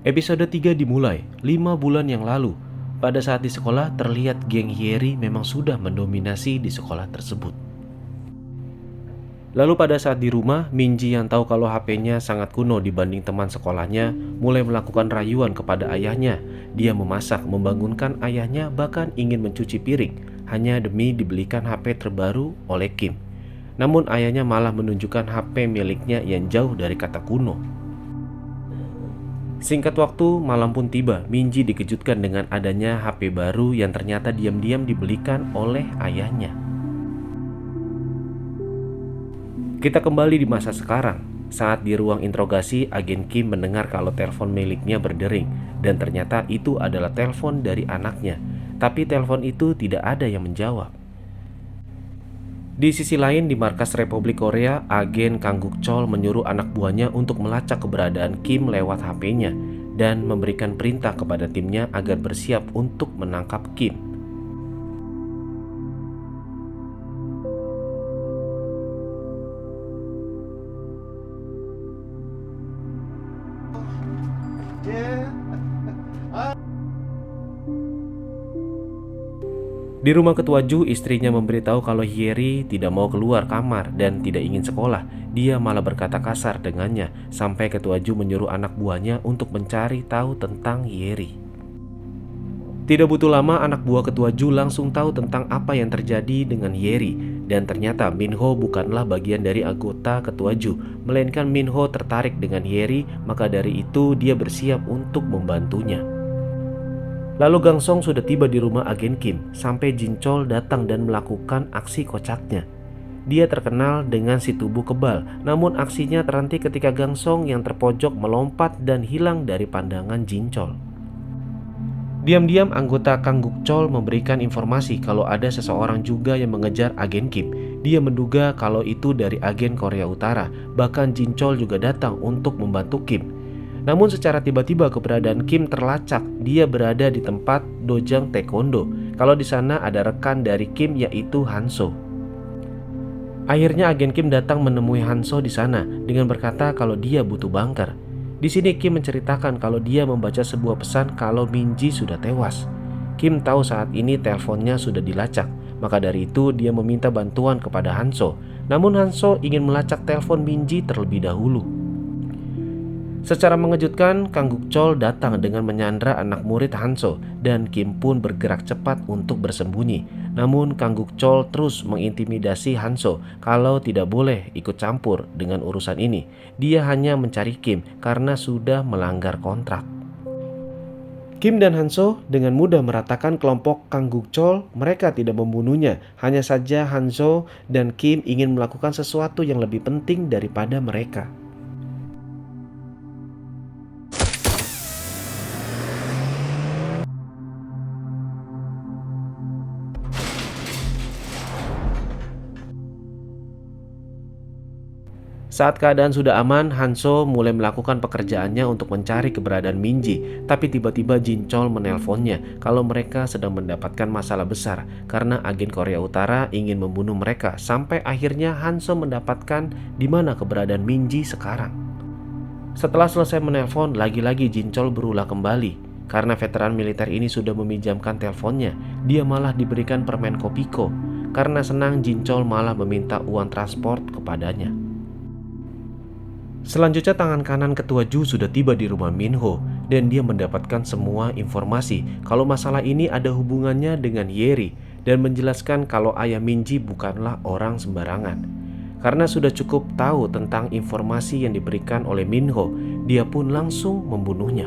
Episode 3 dimulai 5 bulan yang lalu. Pada saat di sekolah terlihat geng Hyeri memang sudah mendominasi di sekolah tersebut. Lalu pada saat di rumah, Minji yang tahu kalau HP-nya sangat kuno dibanding teman sekolahnya mulai melakukan rayuan kepada ayahnya. Dia memasak, membangunkan ayahnya, bahkan ingin mencuci piring hanya demi dibelikan HP terbaru oleh Kim. Namun ayahnya malah menunjukkan HP miliknya yang jauh dari kata kuno. Singkat waktu, malam pun tiba. Minji dikejutkan dengan adanya HP baru yang ternyata diam-diam dibelikan oleh ayahnya. Kita kembali di masa sekarang. Saat di ruang interogasi, agen Kim mendengar kalau telepon miliknya berdering. Dan ternyata itu adalah telepon dari anaknya. Tapi telepon itu tidak ada yang menjawab. Di sisi lain, di markas Republik Korea, agen Kang Guk Chol menyuruh anak buahnya untuk melacak keberadaan Kim lewat HP-nya dan memberikan perintah kepada timnya agar bersiap untuk menangkap Kim. Di rumah ketua Ju, istrinya memberitahu kalau Hyeri tidak mau keluar kamar dan tidak ingin sekolah. Dia malah berkata kasar dengannya, sampai ketua Ju menyuruh anak buahnya untuk mencari tahu tentang Hyeri. Tidak butuh lama, anak buah ketua Ju langsung tahu tentang apa yang terjadi dengan Hyeri. Dan ternyata Minho bukanlah bagian dari anggota ketua Ju, melainkan Minho tertarik dengan Hyeri, maka dari itu dia bersiap untuk membantunya. Lalu Gang Song sudah tiba di rumah agen Kim sampai Jin Chol datang dan melakukan aksi kocaknya. Dia terkenal dengan si tubuh kebal, namun aksinya terhenti ketika Gang Song yang terpojok melompat dan hilang dari pandangan Jin Chol. Diam-diam anggota Kang Guk Chol memberikan informasi kalau ada seseorang juga yang mengejar agen Kim. Dia menduga kalau itu dari agen Korea Utara, bahkan Jin Chol juga datang untuk membantu Kim. Namun secara tiba-tiba keberadaan Kim terlacak. Dia berada di tempat dojang taekwondo. Kalau di sana ada rekan dari Kim yaitu Hanso. Akhirnya agen Kim datang menemui Hanso di sana dengan berkata kalau dia butuh bunker. Di sini Kim menceritakan kalau dia membaca sebuah pesan kalau Minji sudah tewas. Kim tahu saat ini teleponnya sudah dilacak. Maka dari itu dia meminta bantuan kepada Hanso. Namun Hanso ingin melacak telepon Minji terlebih dahulu. Secara mengejutkan, Kang Guk Chol datang dengan menyandra anak murid Hanso dan Kim pun bergerak cepat untuk bersembunyi. Namun Kang Guk Chol terus mengintimidasi Hanso kalau tidak boleh ikut campur dengan urusan ini. Dia hanya mencari Kim karena sudah melanggar kontrak. Kim dan Hanso dengan mudah meratakan kelompok Kang Guk Chol. Mereka tidak membunuhnya, hanya saja Hanso dan Kim ingin melakukan sesuatu yang lebih penting daripada mereka. Saat keadaan sudah aman, Hanso mulai melakukan pekerjaannya untuk mencari keberadaan Minji. Tapi tiba-tiba Jin Chol menelponnya kalau mereka sedang mendapatkan masalah besar karena agen Korea Utara ingin membunuh mereka. Sampai akhirnya Hanso mendapatkan di mana keberadaan Minji sekarang. Setelah selesai menelpon, lagi-lagi Jin Chol berulah kembali. Karena veteran militer ini sudah meminjamkan teleponnya, dia malah diberikan permen Kopiko. Karena senang, Jin Chol malah meminta uang transport kepadanya. Selanjutnya tangan kanan ketua Ju sudah tiba di rumah Minho dan dia mendapatkan semua informasi kalau masalah ini ada hubungannya dengan Hyeri dan menjelaskan kalau ayah Minji bukanlah orang sembarangan. Karena sudah cukup tahu tentang informasi yang diberikan oleh Minho, dia pun langsung membunuhnya.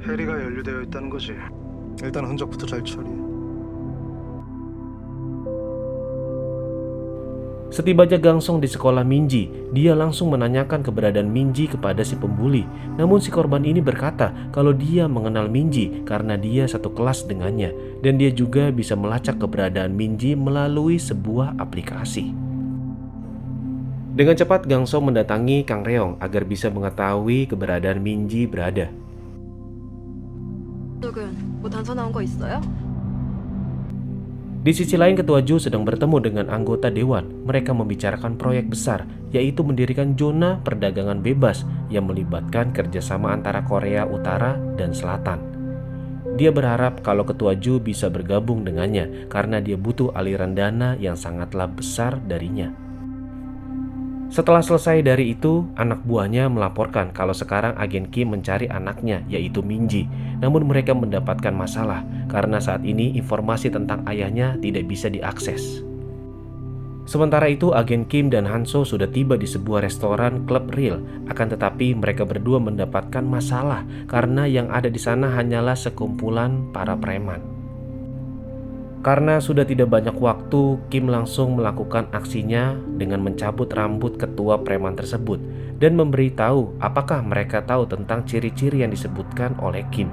해리가 연루되어 있다는 거지. 일단 흔적부터 잘 처리해. Setibanya Gang Song di sekolah Minji, dia langsung menanyakan keberadaan Minji kepada si pembuli. Namun si korban ini berkata kalau dia mengenal Minji karena dia satu kelas dengannya. Dan dia juga bisa melacak keberadaan Minji melalui sebuah aplikasi. Dengan cepat Gang Song mendatangi Kang Reong agar bisa mengetahui keberadaan Minji berada. 쪽은 뭐 단서 나온 거 있어요? Di sisi lain, Ketua Ju sedang bertemu dengan anggota dewan. Mereka membicarakan proyek besar, yaitu mendirikan zona perdagangan bebas yang melibatkan kerjasama antara Korea Utara dan Selatan. Dia berharap kalau Ketua Ju bisa bergabung dengannya karena dia butuh aliran dana yang sangatlah besar darinya. Setelah selesai dari itu, anak buahnya melaporkan kalau sekarang agen Kim mencari anaknya, yaitu Minji. Namun mereka mendapatkan masalah karena saat ini informasi tentang ayahnya tidak bisa diakses. Sementara itu, agen Kim dan Hanso sudah tiba di sebuah restoran klub real. Akan tetapi mereka berdua mendapatkan masalah karena yang ada di sana hanyalah sekumpulan para preman. Karena sudah tidak banyak waktu, Kim langsung melakukan aksinya dengan mencabut rambut ketua preman tersebut dan memberitahu apakah mereka tahu tentang ciri-ciri yang disebutkan oleh Kim.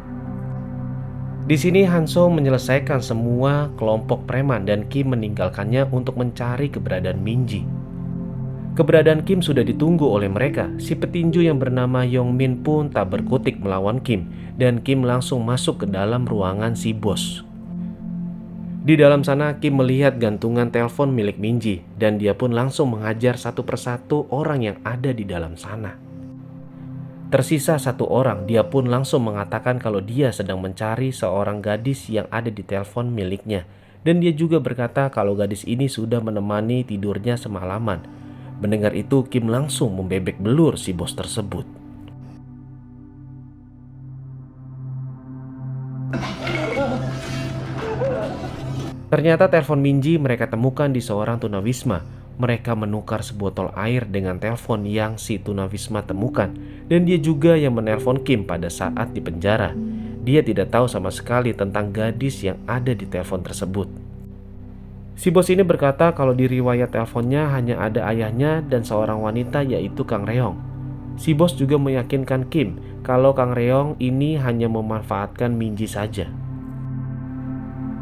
Di sini Hanso menyelesaikan semua kelompok preman dan Kim meninggalkannya untuk mencari keberadaan Minji. Keberadaan Kim sudah ditunggu oleh mereka. Si petinju yang bernama Yongmin pun tak berkutik melawan Kim dan Kim langsung masuk ke dalam ruangan si bos. Di dalam sana Kim melihat gantungan telepon milik Minji dan dia pun langsung menghajar satu persatu orang yang ada di dalam sana. Tersisa satu orang, dia pun langsung mengatakan kalau dia sedang mencari seorang gadis yang ada di telepon miliknya. Dan dia juga berkata kalau gadis ini sudah menemani tidurnya semalaman. Mendengar itu Kim langsung membebek belur si bos tersebut. Ternyata telepon Minji mereka temukan di seorang tunawisma. Mereka menukar sebotol air dengan telepon yang si tunawisma temukan. Dan dia juga yang menelpon Kim pada saat di penjara. Dia tidak tahu sama sekali tentang gadis yang ada di telepon tersebut. Si bos ini berkata kalau di riwayat teleponnya hanya ada ayahnya dan seorang wanita yaitu Kang Reong. Si bos juga meyakinkan Kim kalau Kang Reong ini hanya memanfaatkan Minji saja.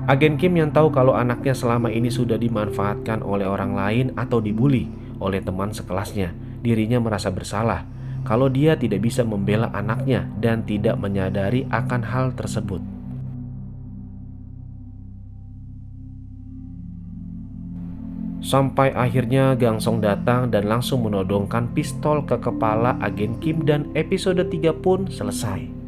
Agen Kim yang tahu kalau anaknya selama ini sudah dimanfaatkan oleh orang lain atau dibully oleh teman sekelasnya, dirinya merasa bersalah kalau dia tidak bisa membela anaknya dan tidak menyadari akan hal tersebut. Sampai akhirnya Gang Song datang dan langsung menodongkan pistol ke kepala agen Kim dan episode 3 pun selesai.